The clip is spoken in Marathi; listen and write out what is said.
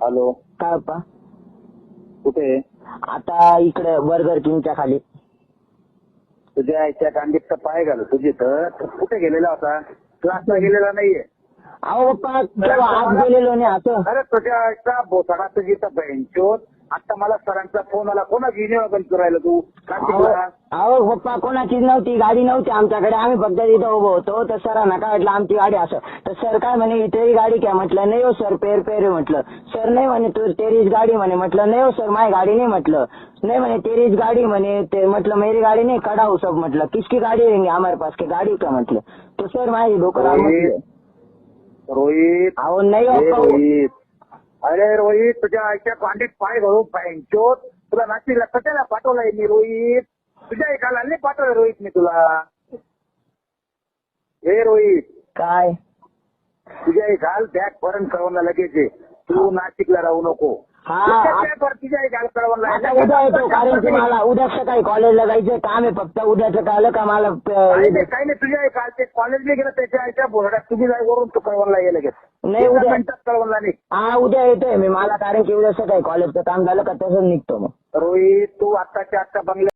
हॅलो, काय पप्पा? कुठे आहे? आता इकडे बर्गर किंगच्या खाली. तुझ्या आईच्या कांडीत पाय घाल तुझी तर कुठे गेलेला होता? क्लासला गेलेला नाहीये. अहो पप्पा, केव्हा आज गेलेलो नाही असं. अरे तुझ्या आईचा बोथाडा तुझी तर बँचोत. आता मला सरांचा फोन आला, कोणाची नियोजन करायला तू नाशिकला? अहो पप्पा, कोणाचीच नव्हती, गाडी नव्हती आमच्याकडे. आम्ही फक्त तिथं उभं होतो. तर सरांना काय वाटलं आमची गाडी असं. तर सर काय म्हणे, इथे गाडी काय? म्हटलं नाही हो सर, पेर पेर म्हटलं. सर नाही म्हणे तू तेरीच गाडी म्हणे. म्हटलं नाही हो सर, माझी गाडी नाही. म्हटलं नहीं म्हणे तेरीच गाड़ी म्हणे. ते म्हटलं मेरी गाड़ी नहीं, खड़ा हो सब. म्हटलं किसकी गाड़ी रहेंगे हमारे पास के गाड़ी का? म्हटलं तो सर माझी डोकं रोहित, अहो नाही रोहित, अरे रोहित, तुझ्या आईच्या कांडीत पाय घालून बँचोत तुला नाशिकला कशाला पाठवलाय मी? रोहित, तुझ्या एकाला नाही पाठवलं रोहित मी तुला. हे रोहित, काय तुझ्या घाल बॅग पर्यंत कळवणला लगेच ये. तू नाशिकला राहू नको. तुझ्या घाल कळवणला. आता उद्या येतो, कारण की मला उद्या सकाळी कॉलेजला जायचं काम आहे. फक्त उद्याचं कळलं का मला. काही नाही, तुझ्या काल ते कॉलेजला गेलं त्याच्या आईच्या बोर्डात तुझी जाय वरून तू कळवणला ये लगेच. नाही उद्या मिनिटात कळवणला नाही. हा उद्या येतोय मी. मला कारण की उद्या सकाळी कॉलेजचं काम झालं का तसंच निघतो मग. रोहित, तू आत्ताच्या आत्ता बंगल्या